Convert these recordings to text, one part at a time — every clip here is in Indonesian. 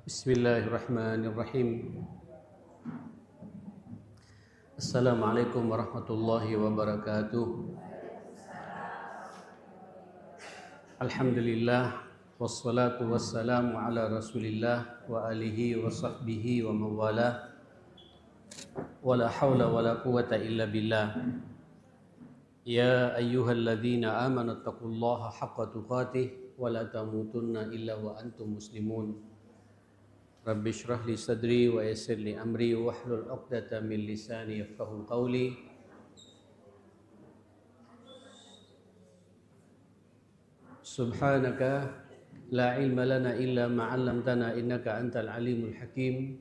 Bismillahirrahmanirrahim. Assalamualaikum warahmatullahi wabarakatuh. Alhamdulillah wassalatu wassalamu ala Rasulillah wa alihi wa sahbihi wa mawalah. Wala hawla wala quwata illa billah. Ya ayyuhalladzina amanu taqullaha haqqa tuqatih wa la tamutunna illa wa antum muslimun. Rabbi shrah li sadri wa yassir li amri wahlul 'uqdatam min lisani yafqahu qawli. Subhanaka la ilma lana illa ma 'allamtana innaka antal alimul hakim.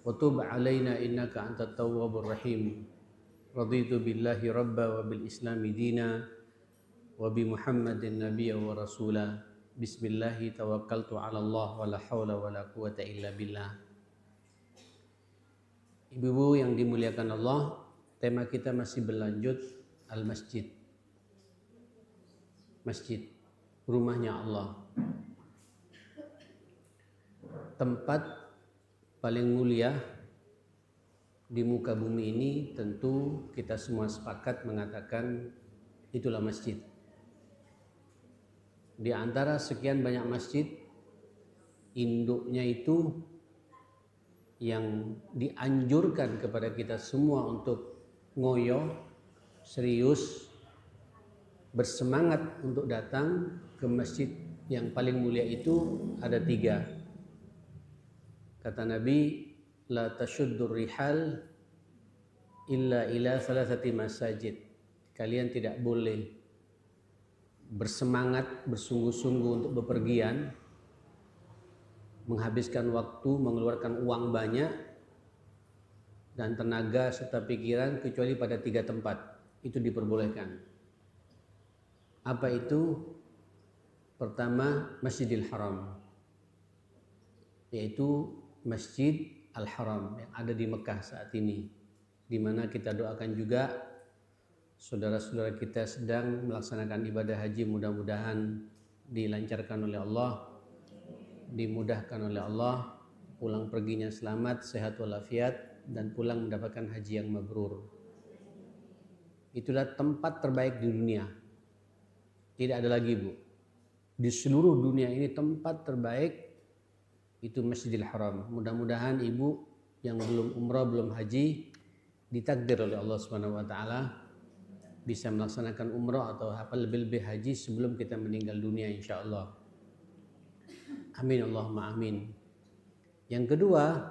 Wa tub 'alaina innaka antat tawwabur rahim. Raditu billahi rabba wa bil islami dina wa bi Muhammadin nabiyya wa rasula. Bismillahi tawakkaltu 'ala Allah wa la haula wa la quwata illa billah. Ibu-ibu yang dimuliakan Allah, tema kita masih berlanjut al-masjid. Masjid, rumahnya Allah. Tempat paling mulia di muka bumi ini tentu kita semua sepakat mengatakan itulah masjid. Di antara sekian banyak masjid, induknya itu yang dianjurkan kepada kita semua untuk ngoyo, serius, bersemangat untuk datang ke masjid yang paling mulia itu ada 3. Kata Nabi, la tashuddur rihal illa ila thalathati masajid. Kalian tidak boleh bersemangat, bersungguh-sungguh untuk bepergian, menghabiskan waktu, mengeluarkan uang banyak dan tenaga serta pikiran kecuali pada 3 tempat. Itu diperbolehkan. Apa itu? Pertama, Masjidil Haram, yaitu Masjid Al-Haram yang ada di Mekah saat ini, di mana kita doakan juga saudara-saudara kita sedang melaksanakan ibadah haji, mudah-mudahan dilancarkan oleh Allah, dimudahkan oleh Allah, pulang perginya selamat, sehat walafiat, dan pulang mendapatkan haji yang mabrur. Itulah tempat terbaik di dunia. Tidak ada lagi, Bu. Di seluruh dunia ini tempat terbaik itu Masjidil Haram. Mudah-mudahan ibu yang belum umrah, belum haji, ditakdir oleh Allah Subhanahu wa taala bisa melaksanakan umrah atau lebih-lebih haji sebelum kita meninggal dunia insyaallah. Amin Allahumma amin. Yang kedua,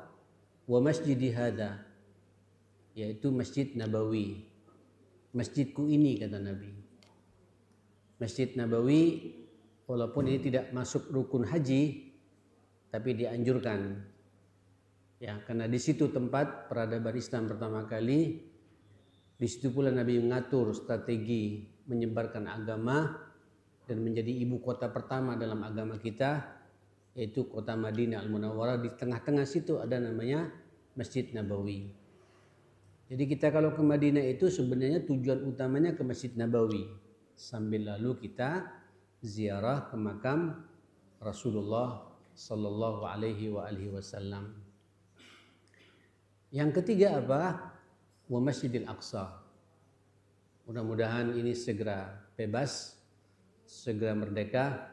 wa masjidi hada, yaitu Masjid Nabawi. Masjidku ini, kata Nabi. Masjid Nabawi walaupun ini tidak masuk rukun haji, tapi dianjurkan. Ya, karena di situ tempat peradaban Islam pertama kali. Di situ pula Nabi mengatur strategi menyebarkan agama dan menjadi ibu kota pertama dalam agama kita, yaitu kota Madinah Al-Munawwarah. Di tengah-tengah situ ada namanya Masjid Nabawi. Jadi kita kalau ke Madinah itu sebenarnya tujuan utamanya ke Masjid Nabawi, sambil lalu kita ziarah ke makam Rasulullah sallallahu alaihi wa alihi wasallam. Yang ketiga apa? Wa Masjidil Aqsa. Mudah-mudahan ini segera bebas, segera merdeka,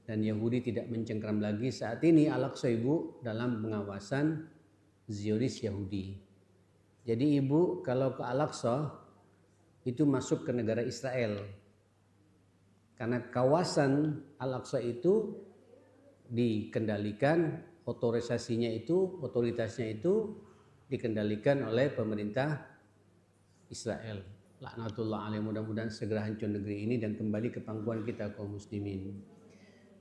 dan Yahudi tidak mencengkram lagi. Saat ini Al-Aqsa, Ibu, dalam pengawasan Zionis Yahudi. Jadi Ibu kalau ke Al-Aqsa itu masuk ke negara Israel. Karena kawasan Al-Aqsa itu dikendalikan, otoritasnya itu dikendalikan oleh pemerintah Israel. Laknatullah alaih, mudah-mudahan segera hancur negeri ini dan kembali ke pangkuan kita kaum muslimin.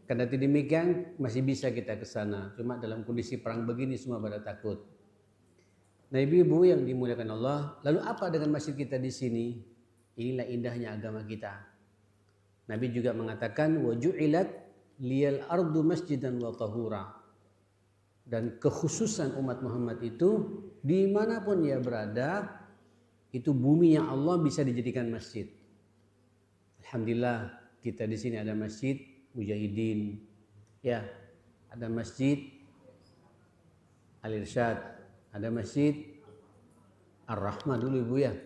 Karena demikian masih bisa kita ke sana, cuma dalam kondisi perang begini semua pada takut. Nah, ibu-ibu yang dimuliakan Allah, lalu apa dengan masjid kita di sini? Inilah indahnya agama kita. Nabi juga mengatakan wa ju'ilat liyal ardu masjidan wa tahura. Dan kekhususan umat Muhammad itu dimanapun ia berada, itu bumi yang Allah bisa dijadikan masjid. Alhamdulillah kita di sini ada masjid Mujahidin, ya, ada masjid Al-Irsyad, ada Masjid Ar-Rahmah dulu Ibu ya.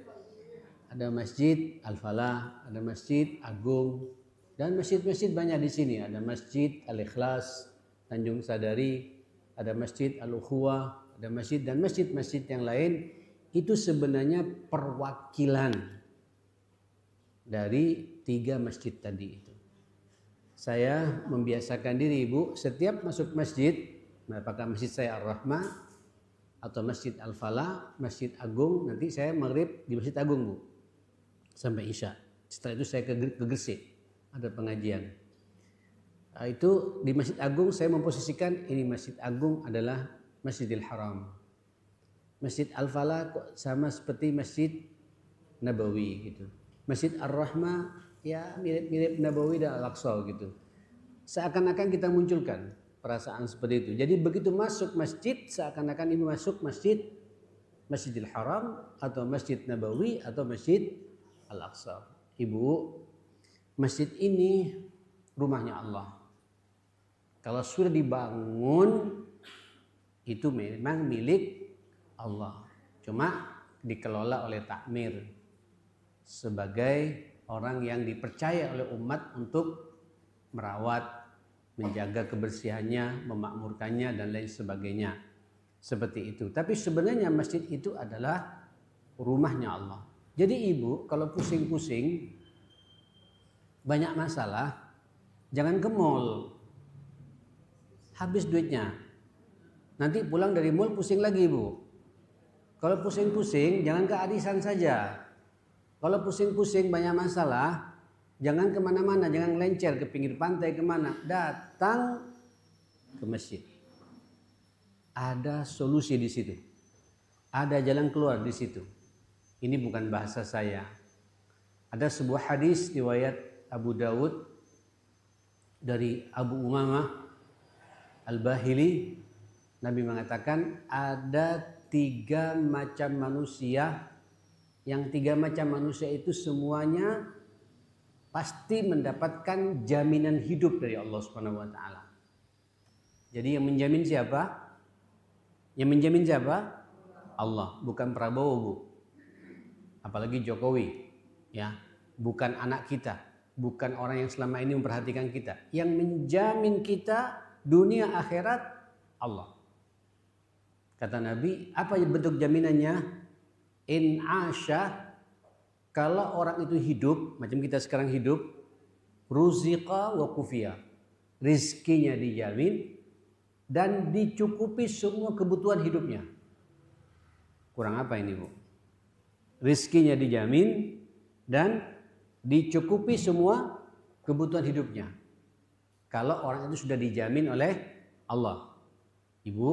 Ada Masjid Al-Falah, ada Masjid Agung, dan masjid-masjid banyak di sini. Ada Masjid Al-Ikhlas, Tanjung Sadari, ada Masjid Al-Ukhuwah, ada masjid dan masjid-masjid yang lain. Itu sebenarnya perwakilan dari 3 masjid tadi itu. Saya membiasakan diri Ibu, setiap masuk masjid, apakah masjid saya Ar-Rahmah atau Masjid Al-Falah, Masjid Agung, nanti saya maghrib di Masjid Agung Bu, sampai Isya. Setelah itu saya ke Gresik, ada pengajian. Itu di Masjid Agung saya memposisikan ini Masjid Agung adalah Masjidil Haram. Masjid Al-Falah sama seperti Masjid Nabawi gitu. Masjid Ar-Rahmah ya mirip-mirip Nabawi dan Al-Aqsa gitu. Seakan-akan kita munculkan perasaan seperti itu. Jadi begitu masuk masjid seakan-akan ini masuk Masjidil Haram atau Masjid Nabawi atau Masjid Al-Aqsa. Ibu, masjid ini rumahnya Allah. Kalau sudah dibangun itu memang milik Allah. Cuma dikelola oleh takmir sebagai orang yang dipercaya oleh umat untuk merawat, menjaga kebersihannya, memakmurkannya dan lain sebagainya. Seperti itu. Tapi sebenarnya masjid itu adalah rumahnya Allah. Jadi Ibu kalau pusing-pusing banyak masalah, jangan ke mall. Habis duitnya. Nanti pulang dari mall pusing lagi Ibu. Kalau pusing-pusing jangan ke arisan saja. Kalau pusing-pusing banyak masalah, jangan kemana-mana, jangan lencer ke pinggir pantai kemana. Datang ke masjid. Ada solusi di situ. Ada jalan keluar di situ. Ini bukan bahasa saya. Ada sebuah hadis riwayat Abu Dawud dari Abu Umamah Al-Bahili. Nabi mengatakan ada 3 macam manusia. Yang 3 macam manusia itu semuanya pasti mendapatkan jaminan hidup dari Allah Subhanahu wa taala. Jadi yang menjamin siapa? Yang menjamin siapa? Allah, bukan Prabowo, Bu. Apalagi Jokowi, ya. Bukan anak kita, bukan orang yang selama ini memperhatikan kita. Yang menjamin kita dunia akhirat Allah. Kata Nabi, apa bentuk jaminannya? In asya, kalau orang itu hidup, macam kita sekarang hidup, ruziqa wa kufiya. Rizkinya dijamin dan dicukupi semua kebutuhan hidupnya. Kurang apa ini Bu? Rizkinya dijamin dan dicukupi semua kebutuhan hidupnya. Kalau orang itu sudah dijamin oleh Allah. Ibu,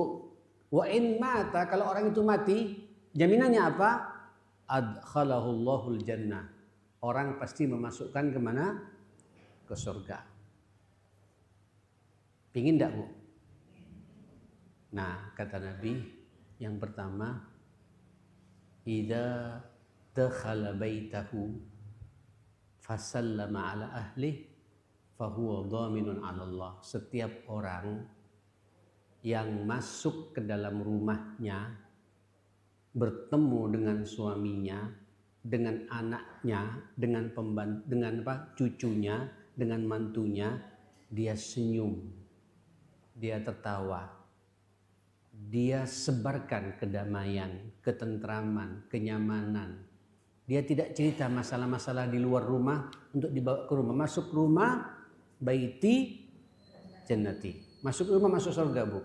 wa in mata, kalau orang itu mati, jaminannya apa? Adkhalahullahul jannah. Orang pasti memasukkan kemana? Ke surga. Pingin enggak Bu? Nah kata Nabi, yang pertama, idza dakhala baitahu fasallama ala ahli fahuwa dhaminun 'ala Allah. Setiap orang yang masuk ke dalam rumahnya, bertemu dengan suaminya, dengan anaknya, dengan cucunya, dengan mantunya, dia senyum, dia tertawa, dia sebarkan kedamaian, ketentraman, kenyamanan. Dia tidak cerita masalah-masalah di luar rumah untuk dibawa ke rumah. Masuk rumah, baiti jannati. Masuk rumah, masuk surga Bu.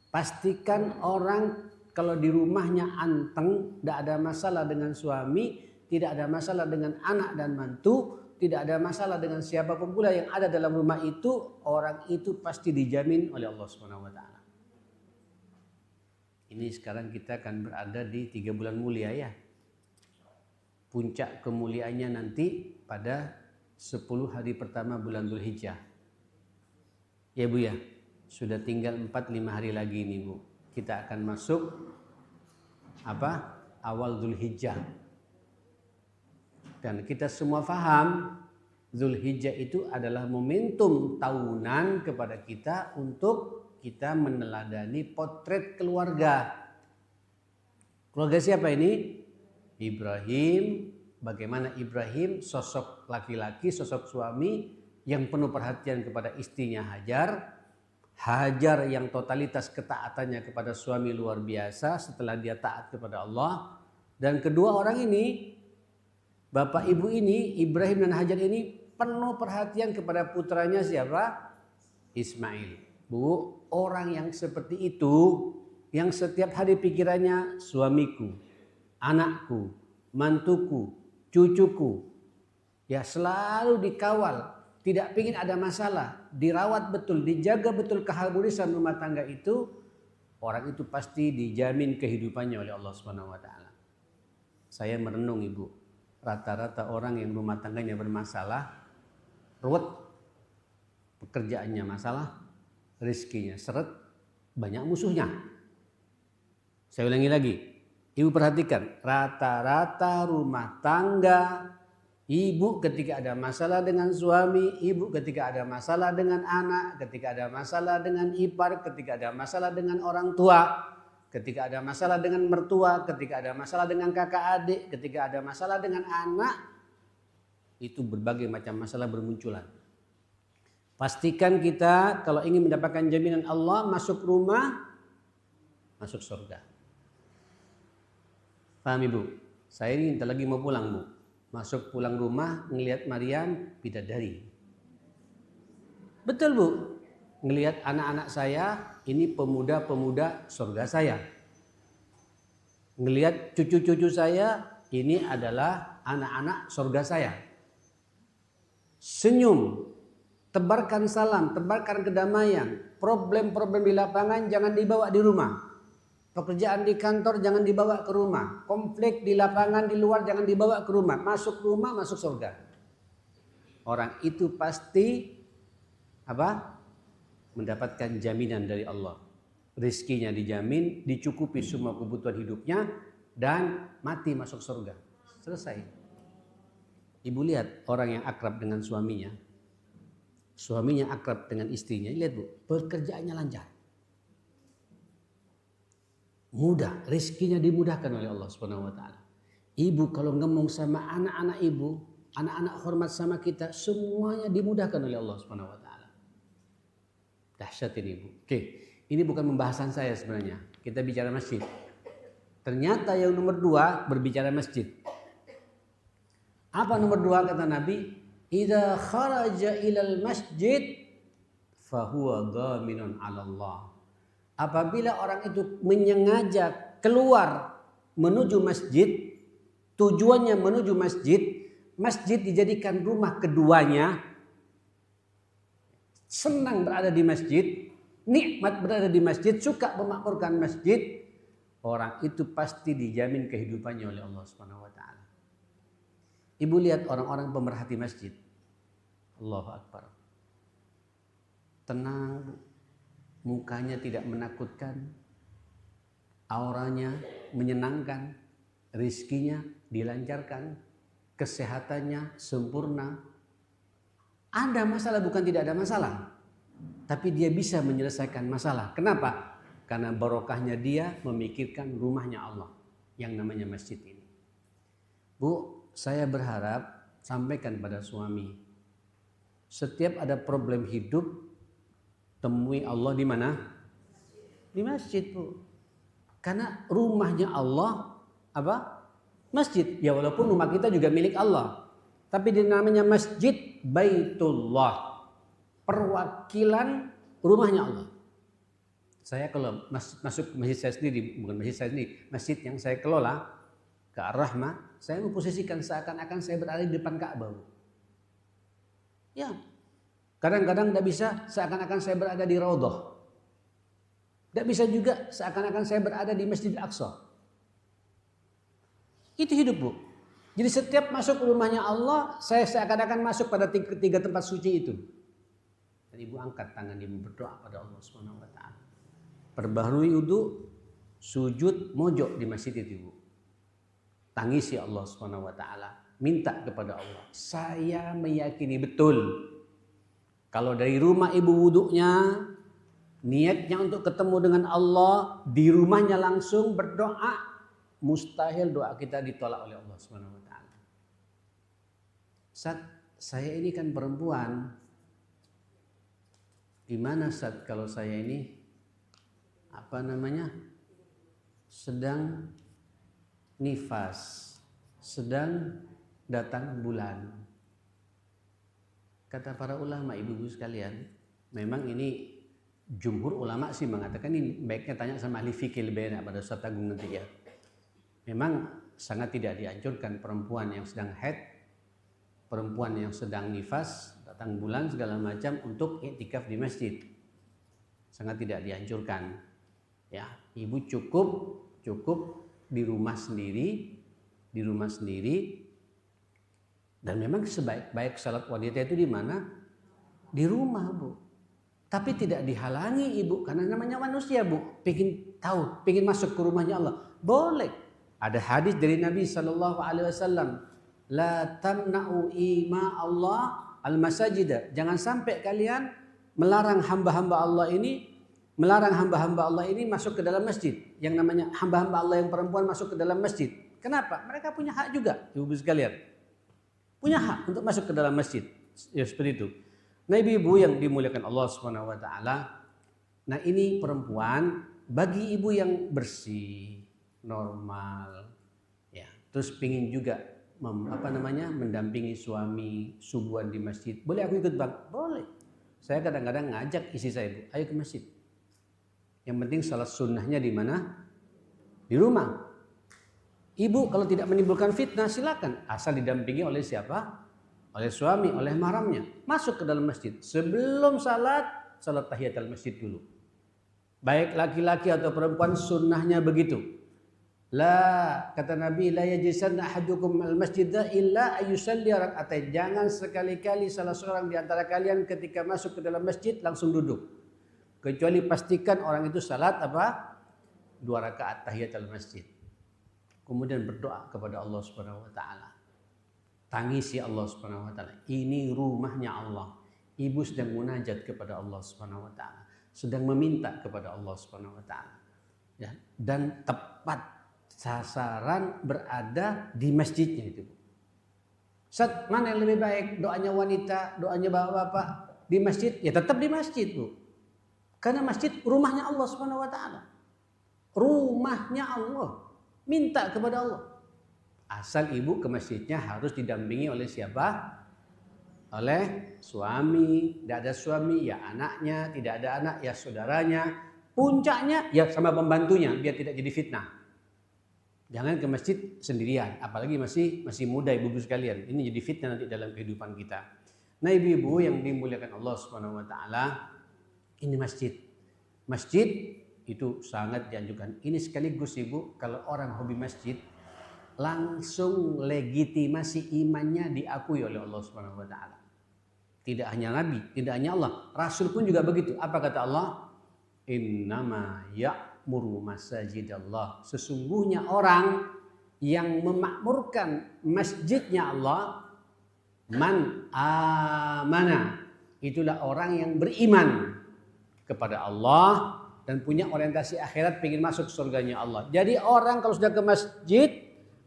Pastikan orang kalau di rumahnya anteng, tidak ada masalah dengan suami, tidak ada masalah dengan anak dan mantu, tidak ada masalah dengan siapapun pula yang ada dalam rumah itu, orang itu pasti dijamin oleh Allah Subhanahu wa taala. Ini sekarang kita akan berada di 3 bulan mulia ya. Puncak kemuliaannya nanti pada 10 hari pertama bulan Dzulhijjah. Ya Bu ya, sudah tinggal 4-5 hari lagi nih Bu. Kita akan masuk awal Dzulhijjah. Dan kita semua paham Dzulhijjah itu adalah momentum tahunan kepada kita untuk kita meneladani potret keluarga. Keluarga siapa ini? Ibrahim. Bagaimana Ibrahim sosok laki-laki, sosok suami yang penuh perhatian kepada istrinya Hajar. Hajar yang totalitas ketaatannya kepada suami luar biasa setelah dia taat kepada Allah. Dan kedua orang ini, bapak ibu ini, Ibrahim dan Hajar ini penuh perhatian kepada putranya siapa? Ismail. Bu, orang yang seperti itu, yang setiap hari pikirannya suamiku, anakku, mantuku, cucuku, ya selalu dikawal. Tidak ingin ada masalah, dirawat betul, dijaga betul keharmonisan rumah tangga itu, orang itu pasti dijamin kehidupannya oleh Allah Subhanahu wa taala. Saya merenung Ibu, rata-rata orang yang rumah tangganya bermasalah, ruwet, pekerjaannya masalah, rezekinya seret, banyak musuhnya. Saya ulangi lagi, Ibu perhatikan, rata-rata rumah tangga, ibu ketika ada masalah dengan suami, ibu ketika ada masalah dengan anak, ketika ada masalah dengan ipar, ketika ada masalah dengan orang tua, ketika ada masalah dengan mertua, ketika ada masalah dengan kakak adik, ketika ada masalah dengan anak, itu berbagai macam masalah bermunculan. Pastikan kita kalau ingin mendapatkan jaminan Allah, masuk rumah, masuk surga. Paham Ibu? Saya ini bentar lagi mau pulang Bu. Masuk pulang rumah ngelihat Maryam bidadari. Betul Bu, ngelihat anak-anak saya ini pemuda-pemuda surga saya. Ngelihat cucu-cucu saya ini adalah anak-anak surga saya. Senyum, tebarkan salam, tebarkan kedamaian. Problem-problem di lapangan jangan dibawa di rumah. Pekerjaan di kantor jangan dibawa ke rumah. Konflik di lapangan di luar jangan dibawa ke rumah. Masuk rumah, masuk surga. Orang itu pasti apa? Mendapatkan jaminan dari Allah. Rizkinya dijamin, dicukupi semua kebutuhan hidupnya, dan mati masuk surga. Selesai. Ibu lihat orang yang akrab dengan suaminya. Suaminya akrab dengan istrinya. Lihat Bu, pekerjaannya lancar. Mudah, rezekinya dimudahkan oleh Allah Subhanahu wa taala. Ibu kalau ngomong sama anak-anak ibu, anak-anak hormat sama kita, semuanya dimudahkan oleh Allah Subhanahu wa taala. Dahsyat ini Ibu. Oke, ini bukan pembahasan saya sebenarnya. Kita bicara masjid. Ternyata yang nomor 2 berbicara masjid. Apa nomor 2 kata Nabi? Idza kharaja ilal masjid fahuwa dhaminun 'ala Allah. Apabila orang itu menyengaja keluar menuju masjid, tujuannya menuju masjid, masjid dijadikan rumah keduanya, senang berada di masjid, nikmat berada di masjid, suka memakmurkan masjid, orang itu pasti dijamin kehidupannya oleh Allah Subhanahu wa taala. Ibu lihat orang-orang pemerhati masjid. Allahu Akbar. Tenang, mukanya tidak menakutkan, auranya menyenangkan, rizkinya dilancarkan, kesehatannya sempurna. Ada masalah bukan tidak ada masalah, tapi dia bisa menyelesaikan masalah. Kenapa? Karena barokahnya dia memikirkan rumahnya Allah yang namanya masjid ini. Bu, saya berharap sampaikan pada suami, setiap ada problem hidup, temui Allah di mana? Di masjid Bu. Karena rumahnya Allah apa? Masjid. Ya walaupun rumah kita juga milik Allah, tapi namanya masjid Baitullah, perwakilan rumahnya Allah. Saya kalau masuk masjid saya sendiri, bukan masjid saya sendiri, masjid yang saya kelola ke Ar-Rahmah, saya memposisikan seakan-akan saya berada di depan Ka'bah. Ya. Kadang-kadang tidak bisa seakan-akan saya berada di Raudhah. Tidak bisa juga seakan-akan saya berada di Masjid Al-Aqsa. Itu hidup Bu. Jadi setiap masuk rumahnya Allah, saya seakan-akan masuk pada tiga tempat suci itu. Dan Ibu angkat tangan Ibu berdoa pada Allah Subhanahu wa taala. Perbaharui wudu, sujud, mojok di masjid itu Ibu. Tangisi Allah Subhanahu wa taala, minta kepada Allah. Saya meyakini betul kalau dari rumah ibu wuduknya niatnya untuk ketemu dengan Allah, di rumahnya langsung berdoa, mustahil doa kita ditolak oleh Allah Subhanahu wa taala. Ustaz, saya ini kan perempuan. Gimana Ustaz kalau saya ini sedang nifas, sedang datang bulan. Kata para ulama, ibu-ibu sekalian, memang ini jumhur ulama sih mengatakan ini baiknya tanya sama ahli fikih lebih enak pada Ustaz Agung nanti ya. Memang sangat tidak dianjurkan perempuan yang sedang haid, perempuan yang sedang nifas, datang bulan segala macam untuk iktikaf di masjid. Sangat tidak dianjurkan. Ya, ibu cukup di rumah sendiri, dan memang sebaik-baik salat wanita itu di mana? Di rumah, Bu. Tapi tidak dihalangi ibu, karena namanya manusia, Bu, pengen tahu, pengen masuk ke rumahnya Allah. Boleh. Ada hadis dari Nabi SAW, la tamna'u ima Allah al-masajida. Jangan sampai kalian melarang hamba-hamba Allah ini masuk ke dalam masjid. Yang namanya hamba-hamba Allah yang perempuan masuk ke dalam masjid. Kenapa? Mereka punya hak juga, ibu sekalian. Punya hak untuk masuk ke dalam masjid. Ya seperti itu. Nah, ibu-ibu yang dimuliakan Allah Subhanahu wa taala. Nah, ini perempuan bagi ibu yang bersih, normal, ya. Terus pingin juga mendampingi suami subuhan di masjid. Boleh aku ikut, Bang? Boleh. Saya kadang-kadang ngajak istri saya, Bu, ayo ke masjid. Yang penting salat sunnahnya di mana? Di rumah. Ibu kalau tidak menimbulkan fitnah silakan, asal didampingi oleh siapa? Oleh suami, oleh mahramnya. Masuk ke dalam masjid. Sebelum salat tahiyatul masjid dulu. Baik laki-laki atau perempuan sunnahnya begitu. La, kata Nabi, la yajisanna ahadukum al-masjidah illa ayyusalli rak'atain. Jangan sekali-kali salah seorang di antara kalian ketika masuk ke dalam masjid langsung duduk. Kecuali pastikan orang itu salat 2 rakaat tahiyatul masjid. Kemudian berdoa kepada Allah Subhanahu wa taala. Tangisi Allah Subhanahu wa taala. Ini rumahnya Allah. Ibu sedang munajat kepada Allah Subhanahu wa taala, sedang meminta kepada Allah Subhanahu wa taala. Ya, dan tepat sasaran berada di masjidnya itu. Ustaz, mana yang lebih baik? Doanya wanita, doanya bapak-bapak di masjid? Ya tetap di masjid, Bu. Karena masjid rumahnya Allah Subhanahu wa taala. Rumahnya Allah. Minta kepada Allah. Asal ibu ke masjidnya harus didampingi oleh siapa? Oleh suami. Tidak ada suami, ya anaknya. Tidak ada anak, ya saudaranya. Puncaknya, ya sama pembantunya, biar tidak jadi fitnah. Jangan ke masjid sendirian, apalagi masih muda ibu-ibu sekalian. Ini jadi fitnah nanti dalam kehidupan kita. Nah, ibu-ibu yang dimuliakan Allah Subhanahu wa taala, ini masjid. Masjid itu sangat dianjurkan. Ini sekaligus ibu, kalau orang hobi masjid, langsung legitimasi imannya diakui oleh Allah Subhanahu wa taala. Tidak hanya Nabi, tidak hanya Allah, Rasul pun juga begitu. Apa kata Allah? Innama ya'muru masajidallah. Sesungguhnya orang yang memakmurkan masjidnya Allah, man amana, itulah orang yang beriman kepada Allah dan punya orientasi akhirat, ingin masuk surganya Allah. Jadi orang kalau sudah ke masjid,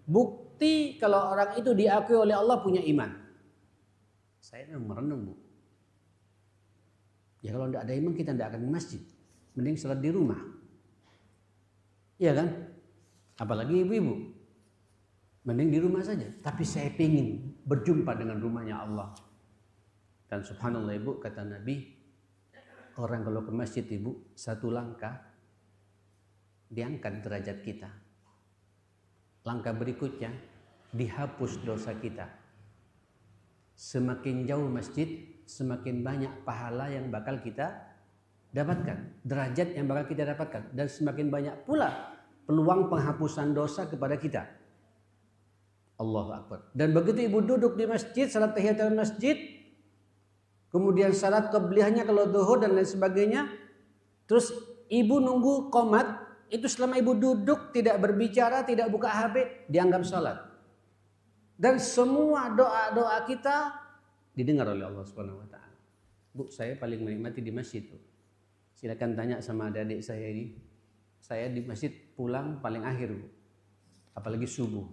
bukti kalau orang itu diakui oleh Allah punya iman. Saya merenung, Bu. Ya kalau tidak ada iman kita tidak akan ke masjid. Mending salat di rumah. Iya kan? Apalagi ibu-ibu. Mending di rumah saja. Tapi saya ingin berjumpa dengan rumahnya Allah. Dan subhanallah ibu, kata Nabi, orang kalau ke masjid ibu, 1 langkah diangkat derajat kita. Langkah berikutnya dihapus dosa kita. Semakin jauh masjid, semakin banyak pahala yang bakal kita dapatkan, derajat yang bakal kita dapatkan, dan semakin banyak pula peluang penghapusan dosa kepada kita. Allahu Akbar. Dan begitu ibu duduk di masjid, salat tahiyatul masjid, kemudian salat qabliyahnya kalau zuhur dan lain sebagainya, terus ibu nunggu qomat, itu selama ibu duduk tidak berbicara, tidak buka HP, dianggap salat. Dan semua doa-doa kita didengar oleh Allah Subhanahu wa taala. Bu, saya paling menikmati di masjid tuh. Silakan tanya sama adik-adik saya ini. Saya di masjid pulang paling akhir, Bu. Apalagi subuh.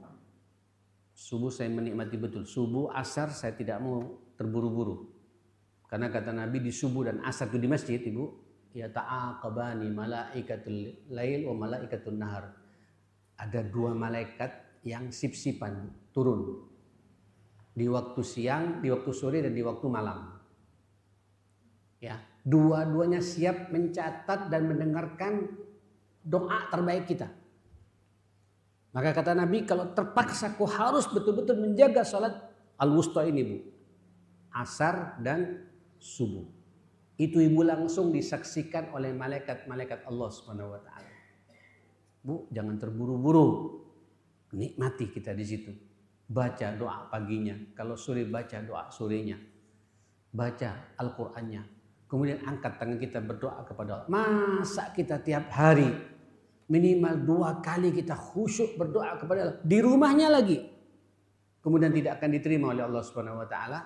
Subuh saya menikmati betul. Subuh, asar saya tidak mau terburu-buru. Karena kata Nabi di subuh dan asar itu di masjid, Ibu, ya ta'aqabani malaikatul lail wa malaikatul nahar. Ada dua malaikat yang sip-sipan turun. Di waktu siang, di waktu sore dan di waktu malam. Ya, dua-duanya siap mencatat dan mendengarkan doa terbaik kita. Maka kata Nabi, kalau terpaksa kau harus betul-betul menjaga salat al-wusta ini, Bu. Asar dan subuh. Itu Ibu langsung disaksikan oleh malaikat-malaikat Allah Subhanahu wa taala. Bu, jangan terburu-buru. Nikmati kita di situ. Baca doa paginya, kalau sore baca doa sorenya. Baca Al-Qur'annya. Kemudian angkat tangan kita berdoa kepada Allah. Masa kita tiap hari minimal 2 kali kita khusyuk berdoa kepada Allah di rumahnya lagi, kemudian tidak akan diterima oleh Allah Subhanahu wa taala.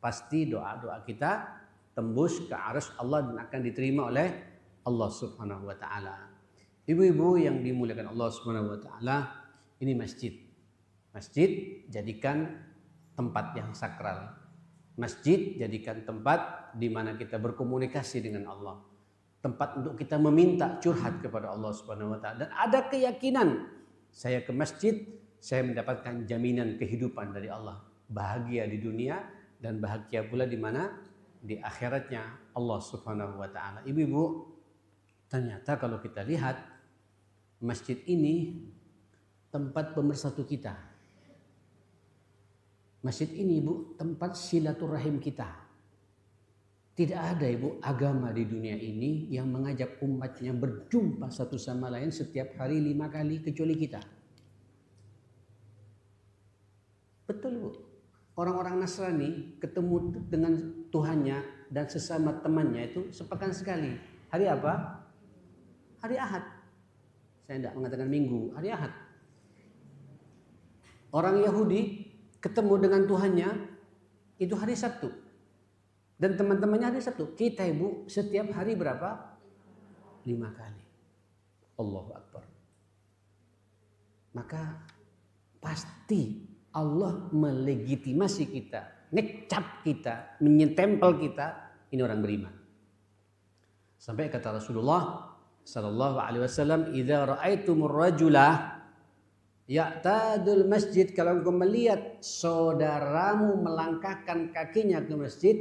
Pasti doa-doa kita tembus ke arsy Allah dan akan diterima oleh Allah Subhanahu wa taala. Ibu-ibu yang dimuliakan Allah Subhanahu wa taala, ini masjid. Masjid jadikan tempat yang sakral. Masjid jadikan tempat di mana kita berkomunikasi dengan Allah. Tempat untuk kita meminta curhat kepada Allah Subhanahu wa taala, dan ada keyakinan saya ke masjid, saya mendapatkan jaminan kehidupan dari Allah. Bahagia di dunia dan bahagia pula di mana? Di akhiratnya Allah Subhanahu wa taala. Ibu-ibu, ternyata kalau kita lihat masjid ini tempat pemersatu kita. Masjid ini, Bu, tempat silaturahim kita. Tidak ada, Ibu, agama di dunia ini yang mengajak umatnya berjumpa satu sama lain setiap hari 5 kali kecuali kita. Betul, Bu. Orang-orang Nasrani ketemu dengan Tuhannya dan sesama temannya itu sepekan sekali. Hari apa? Hari Ahad. Saya tidak mengatakan minggu, hari Ahad. Orang Yahudi ketemu dengan Tuhannya itu hari Sabtu. Dan teman-temannya hari Sabtu. Kita, Ibu, setiap hari berapa? 5 kali. Allahu Akbar. Maka pasti Allah melegitimasi kita, ngecap kita, menyetempel kita, ini orang beriman. Sampai kata Rasulullah sallallahu alaihi wasallam, "Idza ra'aitumur rajula ya'tadul masjid," kalau engkau melihat saudaramu melangkahkan kakinya ke masjid,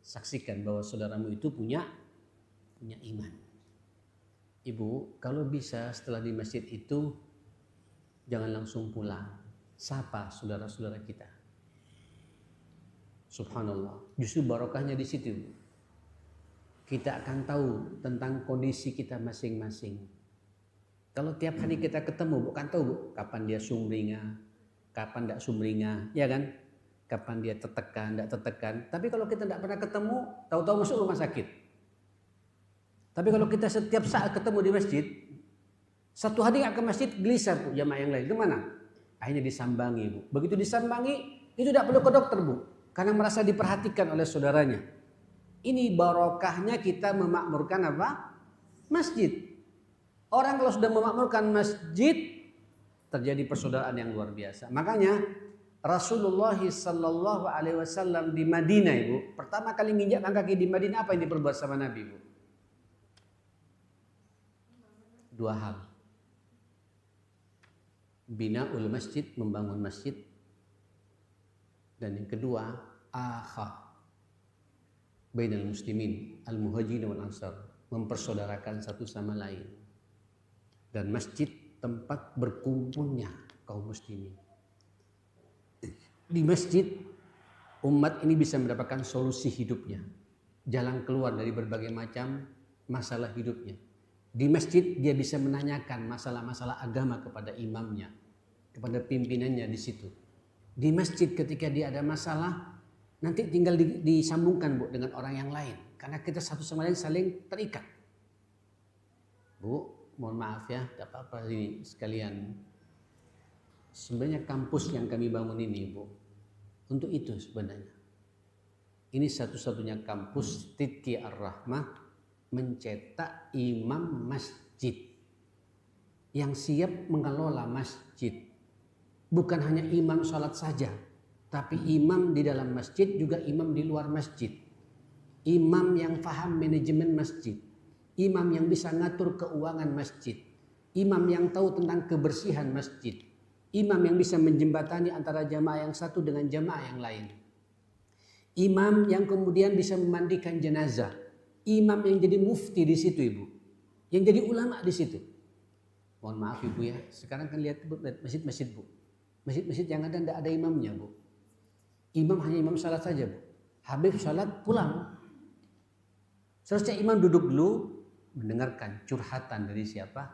saksikan bahwa saudaramu itu punya iman. Ibu, kalau bisa setelah di masjid itu jangan langsung pulang. Sapa saudara-saudara kita. Subhanallah. Justru barokahnya di situ. Kita akan tahu tentang kondisi kita masing-masing. Kalau tiap hari kita ketemu, bukan tahu, Bu, kapan dia sumringah, kapan tidak sumringah, ya kan? Kapan dia tertekan, tidak tertekan. Tapi kalau kita tidak pernah ketemu, tahu-tahu masuk rumah sakit. Tapi kalau kita setiap saat ketemu di masjid, satu hari nggak ke masjid, gelisah, Bu, jamaah yang lain. Kemana? Akhirnya disambangi, Bu. Begitu disambangi, itu tidak perlu ke dokter, Bu. Karena merasa diperhatikan oleh saudaranya. Ini barokahnya kita memakmurkan apa? Masjid. Orang kalau sudah memakmurkan masjid, terjadi persaudaraan yang luar biasa. Makanya Rasulullah sallallahu alaihi wasallam di Madinah, Ibu, pertama kali menginjakkan kaki di Madinah, apa yang diperbuat sama Nabi, Bu? 2 hal. Binaul masjid, membangun masjid. Dan yang kedua, akha bainal muslimin al-muhajirin wal ansar, mempersaudarakan satu sama lain. Dan masjid tempat berkumpulnya kaum muslimin. Di masjid umat ini bisa mendapatkan solusi hidupnya, jalan keluar dari berbagai macam masalah hidupnya. Di masjid dia bisa menanyakan masalah-masalah agama kepada imamnya, kepada pimpinannya di situ. Di masjid ketika dia ada masalah, nanti tinggal disambungkan, Bu, dengan orang yang lain. Karena kita satu sama lain saling terikat. Bu, mohon maaf ya, tidak apa-apa ini sekalian. Sebenarnya kampus yang kami bangun ini, Bu, untuk itu sebenarnya. Ini satu-satunya kampus Tidqi Ar-Rahmah mencetak imam masjid yang siap mengelola masjid. Bukan hanya imam sholat saja, tapi imam di dalam masjid juga imam di luar masjid. Imam yang paham manajemen masjid. Imam yang bisa ngatur keuangan masjid. Imam yang tahu tentang kebersihan masjid. Imam yang bisa menjembatani antara jamaah yang satu dengan jamaah yang lain. Imam yang kemudian bisa memandikan jenazah. Imam yang jadi mufti di situ, Ibu. Yang jadi ulama di situ. Mohon maaf Ibu ya, sekarang kan lihat masjid-masjid Bu. Masjid-masjid yang ada tidak ada imamnya Bu. Imam hanya imam salat saja Bu. Habis salat pulang. Seharusnya imam duduk dulu mendengarkan curhatan dari siapa?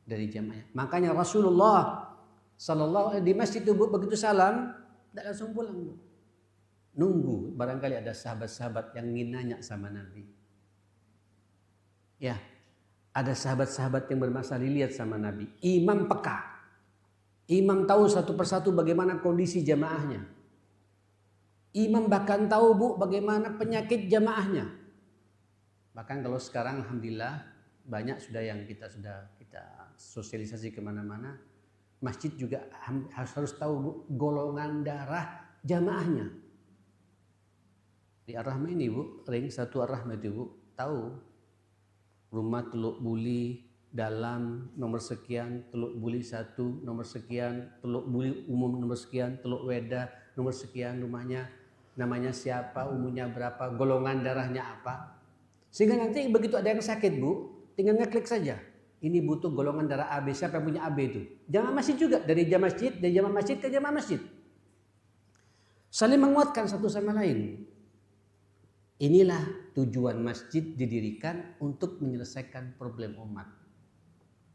Dari jamaahnya. Makanya Rasulullah Sallallahu di masjid itu Bu, begitu salam tidak langsung pulang Bu. Nunggu barangkali ada sahabat-sahabat yang ingin nanya sama Nabi. Ya, ada sahabat-sahabat yang bermasalah dilihat sama Nabi. Imam peka. Imam tahu satu persatu bagaimana kondisi jamaahnya. Imam bahkan tahu Bu bagaimana penyakit jamaahnya. Bahkan kalau sekarang alhamdulillah banyak sudah yang kita sosialisasi kemana-mana. Masjid juga harus tahu Bu golongan darah jamaahnya. Di Ar-Rahmah ini Bu, ring satu Ar-Rahmah itu Bu, tahu rumah Teluk Buli dalam nomor sekian, Teluk Buli 1 nomor sekian, Teluk Buli umum nomor sekian, Teluk Weda nomor sekian rumahnya, namanya siapa, umurnya berapa, golongan darahnya apa. Sehingga nanti begitu ada yang sakit Bu, tinggal ngeklik saja. Ini butuh golongan darah AB, siapa yang punya AB itu. Jamaah masjid juga, dari jamaah masjid ke jamaah masjid. Saling menguatkan satu sama lain. Inilah tujuan masjid didirikan untuk menyelesaikan problem umat.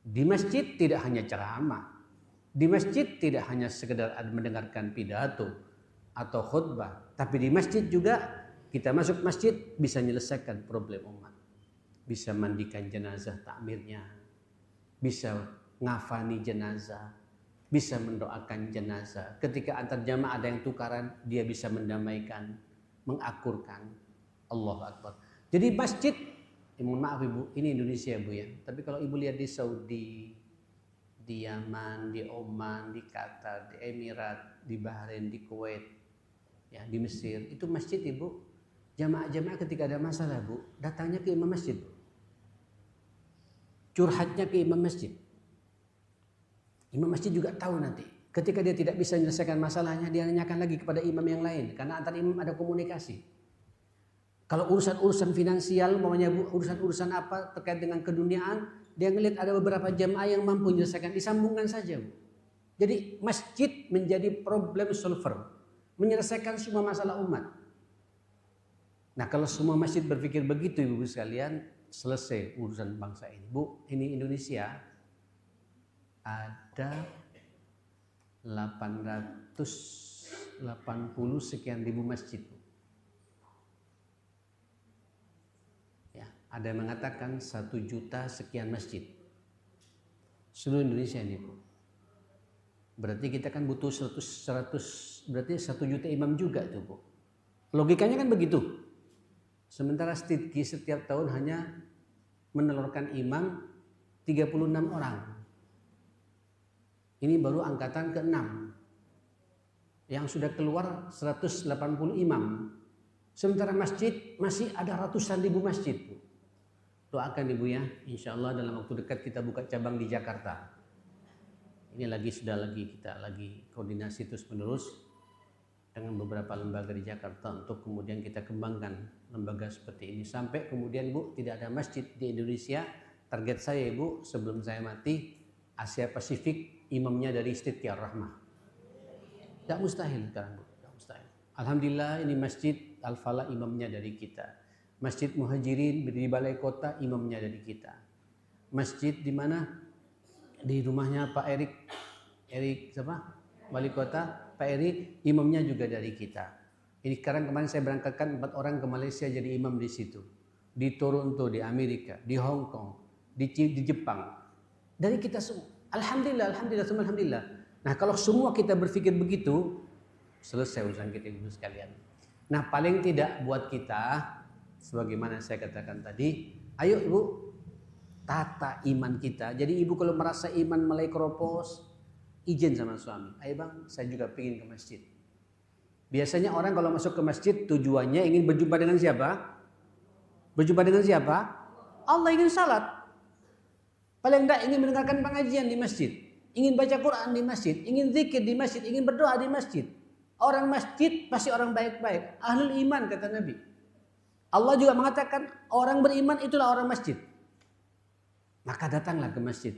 Di masjid tidak hanya ceramah. Di masjid tidak hanya sekedar mendengarkan pidato atau khutbah. Tapi di masjid juga kita masuk masjid bisa menyelesaikan problem umat. Bisa mandikan jenazah takmirnya. Bisa ngafani jenazah. Bisa mendoakan jenazah. Ketika antar jamaah ada yang tukaran, dia bisa mendamaikan, mengakurkan. Allahu Akbar. Jadi masjid, mohon maaf Ibu, ini Indonesia Bu ya. Tapi kalau Ibu lihat di Saudi, di Yaman, di Oman, di Qatar, di Emirat, di Bahrain, di Kuwait, ya di Mesir, itu masjid Ibu, jamaah-jamaah ketika ada masalah Bu, datangnya ke imam masjid. Curhatnya ke imam masjid. Imam masjid juga tahu nanti. Ketika dia tidak bisa menyelesaikan masalahnya, dia nanyakan lagi kepada imam yang lain. Karena antar imam ada komunikasi. Kalau urusan-urusan finansial, umpamanya Bu, urusan-urusan apa terkait dengan keduniaan, dia ngelihat ada beberapa jamaah yang mampu menyelesaikan, disambungkan saja Bu. Jadi masjid menjadi problem solver, menyelesaikan semua masalah umat. Nah kalau semua masjid berpikir begitu Ibu sekalian, selesai urusan bangsa ini. Bu, ini Indonesia ada 880 sekian ribu masjid. Ada yang mengatakan 1 juta sekian masjid. Seluruh Indonesia ini Bu. Berarti kita kan butuh 100 berarti 1 juta imam juga tuh Bu. Logikanya kan begitu. Sementara Stidki setiap tahun hanya menelurkan imam 36 orang. Ini baru angkatan ke-6. Yang sudah keluar 180 imam. Sementara masjid masih ada ratusan ribu masjid Bu. Doakan Ibu ya, insya Allah dalam waktu dekat kita buka cabang di Jakarta. Ini kita lagi koordinasi terus menerus dengan beberapa lembaga di Jakarta untuk kemudian kita kembangkan lembaga seperti ini. Sampai kemudian Bu tidak ada masjid di Indonesia. Target saya Ibu sebelum saya mati, Asia Pasifik imamnya dari Istidqiyah Rahmah. Tidak mustahil sekarang Bu, tidak mustahil. Alhamdulillah ini masjid Al-Falah imamnya dari kita. Masjid Muhajirin di Balai Kota imamnya dari kita. Masjid di mana? Di rumahnya Pak Erik siapa? Wali Kota Pak Erik imamnya juga dari kita. Ini sekarang kemarin saya berangkatkan 4 orang ke Malaysia jadi imam di situ. Di Toronto, di Amerika, di Hong Kong, di Jepang. Dari kita semua. Alhamdulillah. Nah, kalau semua kita berpikir begitu, selesai urusan kita Ibu sekalian. Nah, paling tidak buat kita sebagaimana saya katakan tadi, Ayo ibu, tata iman kita. Jadi ibu kalau merasa iman mulai keropos, izin sama suami. Ayo bang, saya juga pengen ke masjid. Biasanya orang kalau masuk ke masjid tujuannya ingin berjumpa dengan siapa? Berjumpa dengan siapa? Allah, ingin salat. Paling tidak ingin mendengarkan pengajian di masjid. Ingin baca Quran di masjid. Ingin zikir di masjid. Ingin berdoa di masjid. Orang masjid pasti orang baik-baik. Ahlul iman kata Nabi. Allah juga mengatakan orang beriman itulah orang masjid. Maka datanglah ke masjid.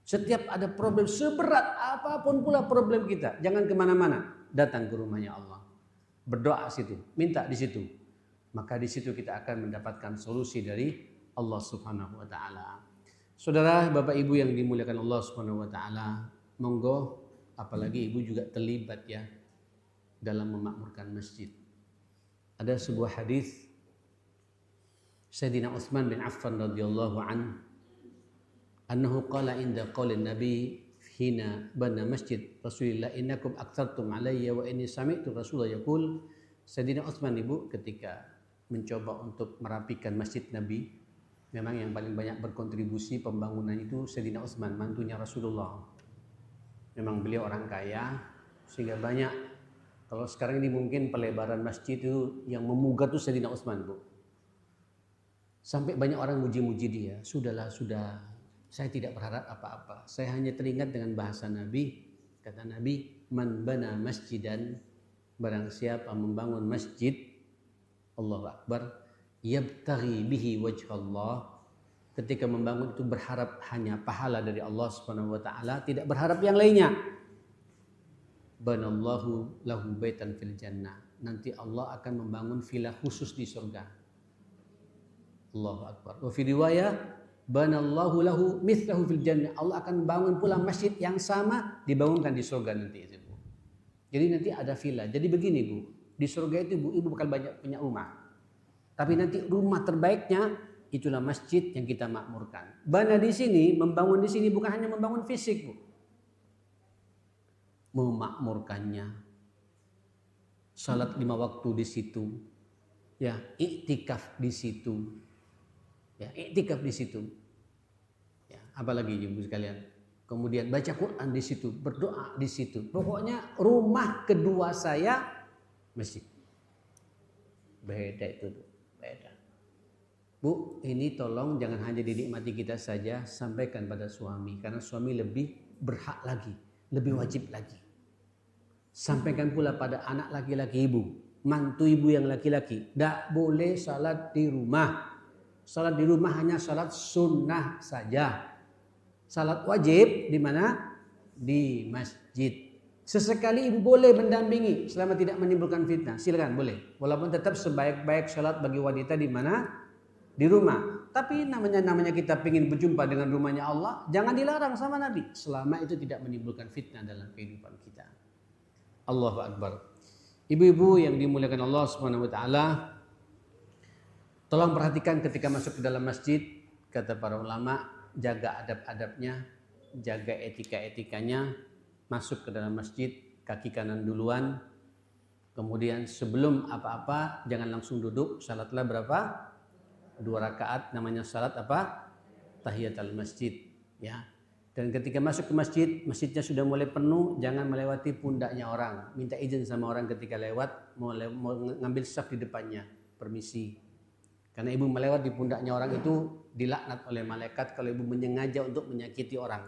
Setiap ada problem seberat apapun pula problem kita, jangan kemana-mana, datang ke rumahnya Allah. Berdoa situ, minta di situ. Maka di situ kita akan mendapatkan solusi dari Allah Subhanahu wa taala. Saudara, Bapak Ibu yang dimuliakan Allah Subhanahu wa taala, monggo apalagi Ibu juga terlibat ya dalam memakmurkan masjid. Ada sebuah hadis Sayyidina Utsman bin Affan radhiyallahu an annahu qala inda qaulin nabi hina bana masjid Rasulillah innakum aktsartum alayya wa inni sami'tu Rasulullah yaqul. Sayyidina Utsman ibu ketika mencoba untuk merapikan masjid Nabi, memang yang paling banyak berkontribusi pembangunan itu Sayyidina Utsman, mantunya Rasulullah. Memang beliau orang kaya sehingga banyak. Kalau sekarang ini mungkin pelebaran masjid itu yang memugat itu Sayyidina Utsman bu. Sampai banyak orang muji-muji dia. Sudah, saya tidak berharap apa-apa. Saya hanya teringat dengan bahasa Nabi. Kata Nabi, man bana masjidan, barang siapa membangun masjid, Allahu Akbar, yabtaghi bihi wajhallah. Ketika membangun itu berharap hanya pahala dari Allah Subhanahu wa taala, tidak berharap yang lainnya. Banallahu lahu baitan fil jannah. Nanti Allah akan membangun villa khusus di surga. Allahu Akbar. Wa fi riwayah banallahu lahu mithlahu fil jannah. Allah akan membangun pula masjid yang sama dibangunkan di surga nanti itu, Bu. Jadi nanti ada villa. Jadi begini, Bu. Di surga itu Ibu bakal banyak punya rumah. Tapi nanti rumah terbaiknya itulah masjid yang kita makmurkan. Bana di sini, membangun di sini bukan hanya membangun fisik, Bu. Memakmurkannya. Salat 5 waktu di situ. Ya, iktikaf di situ. Ya, iktikaf di situ. Ya, apalagi Ibu sekalian. Kemudian baca Quran di situ, berdoa di situ. Pokoknya rumah kedua saya masjid. Beda itu, beda. Bu, ini tolong jangan hanya dinikmati kita saja, sampaikan pada suami karena suami lebih berhak lagi, lebih wajib lagi. Sampaikan pula pada anak laki-laki Ibu, mantu Ibu yang laki-laki, tidak boleh salat di rumah. Salat di rumah hanya salat sunnah saja. Salat wajib di mana? Di masjid. Sesekali Ibu boleh mendampingi selama tidak menimbulkan fitnah. Silakan boleh. Walaupun tetap sebaik-baik salat bagi wanita di mana? Di rumah. Tapi namanya kita ingin berjumpa dengan rumahnya Allah, jangan dilarang sama Nabi selama itu tidak menimbulkan fitnah dalam kehidupan kita. Allahu Akbar. Ibu-ibu yang dimuliakan Allah Subhanahu wa taala, tolong perhatikan ketika masuk ke dalam masjid, kata para ulama, jaga adab-adabnya, jaga etika-etikanya. Masuk ke dalam masjid, kaki kanan duluan. Kemudian sebelum apa-apa jangan langsung duduk. Salatlah berapa? 2 rakaat, namanya salat apa? Tahiyatul masjid, ya. Dan ketika masuk ke masjid, masjidnya sudah mulai penuh, jangan melewati pundaknya orang. Minta izin sama orang ketika lewat, mau ngambil saf di depannya, permisi. Karena Ibu melewat di pundaknya orang itu dilaknat oleh malaikat kalau Ibu menyengaja untuk menyakiti orang.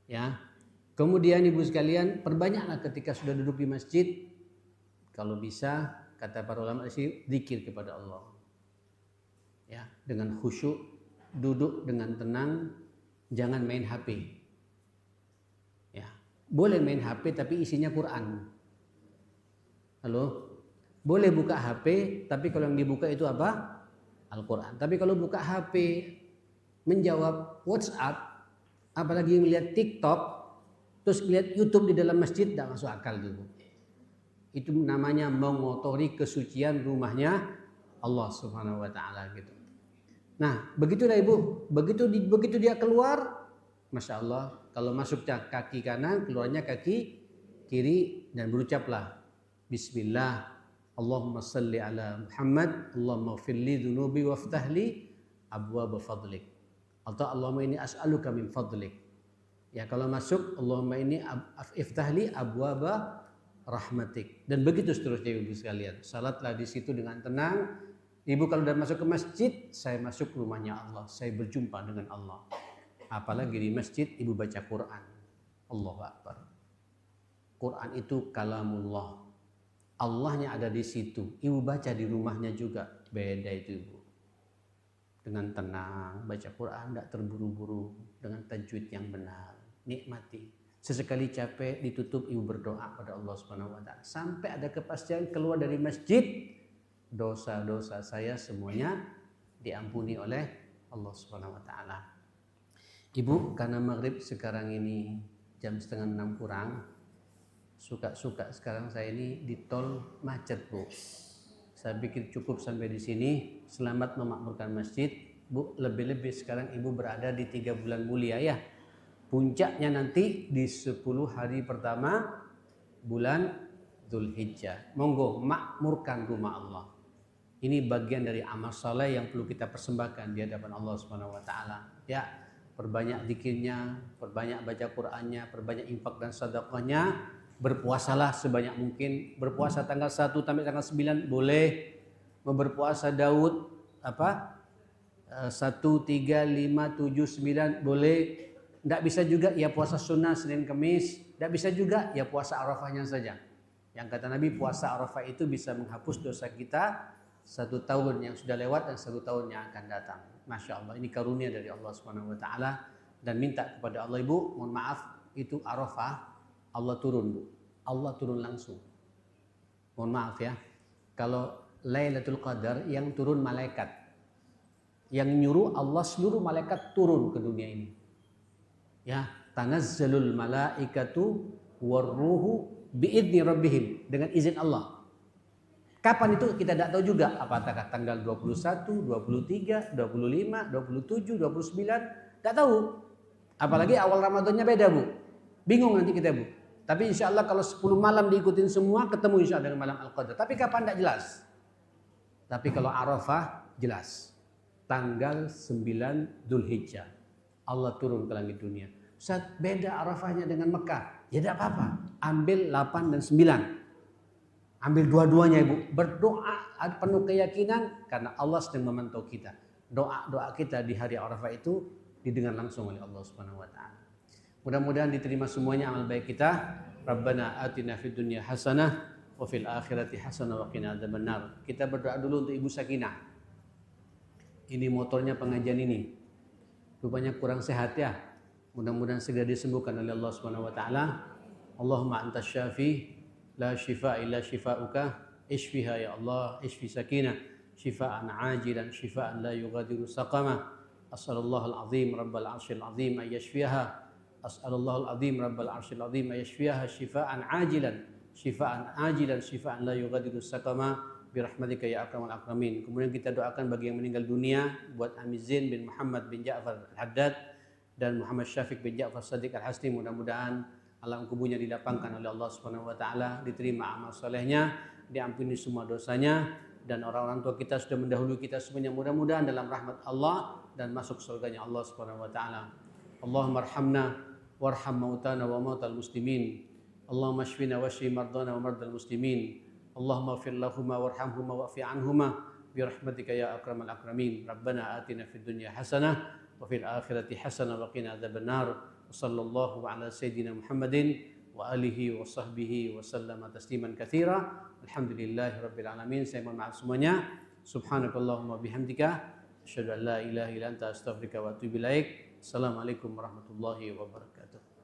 Ya. Kemudian Ibu sekalian, perbanyaklah ketika sudah duduk di masjid, kalau bisa, kata para ulama sih, zikir kepada Allah. Ya, dengan khusyuk, duduk dengan tenang, jangan main HP. Ya, boleh main HP tapi isinya Quran. Halo? Boleh buka HP, tapi kalau yang dibuka itu apa? Al-Quran. Tapi kalau buka HP, menjawab WhatsApp, apalagi melihat TikTok, terus melihat YouTube di dalam masjid, tidak masuk akal itu. Itu namanya mengotori kesucian rumahnya Allah Subhanahu wa taala gitu. Nah, begitulah Ibu, begitu dia keluar, Masya Allah, kalau masuknya kaki kanan, keluarnya kaki kiri, dan berucaplah Bismillah, Allahumma salli ala Muhammad, Allahumma firli dhunubi waftahli, abwaaba fadlik. Atau Allahumma inni as'aluka min fadlik. Ya, kalau masuk Allahumma inni iftahli abwaaba rahmatik. Dan begitu seterusnya Ibu sekalian. Salatlah di situ dengan tenang. Ibu kalau sudah masuk ke masjid, saya masuk rumahnya Allah. Saya berjumpa dengan Allah. Apalagi di masjid Ibu baca Quran. Allahu Akbar. Quran itu kalamullah. Allahnya ada di situ. Ibu baca di rumahnya juga. Beda itu Ibu. Dengan tenang baca Quran, tidak terburu-buru, dengan tajwid yang benar. Nikmati. Sesekali capek ditutup, Ibu berdoa pada Allah Subhanahu wa taala. Sampai ada kepastian keluar dari masjid, dosa-dosa saya semuanya diampuni oleh Allah Subhanahu wa taala. Ibu, karena maghrib sekarang ini jam 5:30 kurang, suka-suka sekarang saya ini di tol macet, Bu. Saya pikir cukup sampai di sini. Selamat memakmurkan masjid, Bu. Lebih-lebih sekarang Ibu berada di 3 bulan mulia ya. Puncaknya nanti di 10 hari pertama bulan Dzulhijjah. Monggo makmurkan rumah Allah. Ini bagian dari amal saleh yang perlu kita persembahkan di hadapan Allah Subhanahu wa taala. Ya, perbanyak zikirnya, perbanyak baca Qur'annya, perbanyak infak dan sedekahnya. Berpuasalah sebanyak mungkin. Berpuasa tanggal 1 sampai tanggal 9 boleh. Berpuasa Daud 1, 3, 5, 7, 9 boleh. Tidak bisa juga ya puasa sunnah Senin Kamis. Tidak bisa juga ya puasa Arafahnya saja. Yang kata Nabi, puasa Arafah itu bisa menghapus dosa kita 1 tahun yang sudah lewat dan 1 tahun yang akan datang. Masya Allah, ini karunia dari Allah Subhanahu wa taala. Dan minta kepada Allah, Ibu, mohon maaf, itu Arafah Allah turun, Bu. Allah turun langsung. Mohon maaf ya. Kalau Lailatul Qadar yang turun malaikat. Yang nyuruh Allah seluruh malaikat turun ke dunia ini. Ya, tanazzalul malaikatu warruhu biidzni rabbihim, dengan izin Allah. Kapan itu kita tidak tahu juga. Apakah tanggal 21, 23, 25, 27, 29, tidak tahu. Apalagi awal Ramadannya beda, Bu. Bingung nanti kita, Bu. Tapi insya Allah kalau 10 malam diikutin semua, ketemu insya Allah dengan malam Al-Qadar. Tapi kapan tidak jelas. Tapi kalau Arafah jelas. Tanggal 9 Dzulhijjah. Allah turun ke langit dunia. Ustaz, beda Arafahnya dengan Mekah. Ya tidak apa-apa. Ambil 8 dan 9. Ambil dua-duanya, Ibu. Berdoa penuh keyakinan karena Allah sedang memantau kita. Doa-doa kita di hari Arafah itu didengar langsung oleh Allah Subhanahu wa taala. Mudah-mudahan diterima semuanya amal baik kita. Rabbana atina fid dunya hasanah wa fil akhirati hasanah wa qina adzabannar. Kita berdoa dulu untuk Ibu Sakinah. Ini motornya pengajian ini. Rupanya kurang sehat ya. Mudah-mudahan segera disembuhkan oleh Allah Subhanahu wa taala. Allahumma antas syafi la shifa illa shifauka. Ishfiha ya Allah, ishfi Sakinah shifaan ajilan shifaan la yughadiru saqama. As'alallahal azim rabbal arsyil azim ay yashfiha. As'alallahal azim rabbal arsyil azim ay yashfiha shifaan ajilan shifaan la yughadiru saqama birahmatika ya akramal akramin. Kemudian kita doakan bagi yang meninggal dunia, buat Amizin bin Muhammad bin Ja'far Al-Haddad dan Muhammad Syafiq bin Ja'far Sadiq Al-Hasni. Mudah-mudahan alam kuburnya dilapangkan oleh Allah Subhanahu wa taala, diterima amal solehnya, diampuni semua dosanya, dan orang-orang tua kita sudah mendahului kita semuanya mudah-mudahan dalam rahmat Allah dan masuk surganya Allah Subhanahu wa taala. Allahumma arhamna warham mautana wa mautal muslimin. Allahumma shfina washfi mardana wa mardal muslimin. Allahumma ighfir lahumma warhamhuma wa'fi anhuma birahmatika ya akramal akramin. Rabbana atina fid dunya hasanah wa fil akhirati hasanah wa qina adzabannar. Sallallahu ala sayyidina Muhammadin wa alihi wa sahbihi wa sallama tasliman katsira. Alhamdulillahirabbil alamin. Saya mohon maaf semuanya. Subhanakallahumma bihamdika asyhadu an la ilaha illa anta astaghfiruka wa atubu ilaik. Assalamualaikum warahmatullahi wabarakatuh.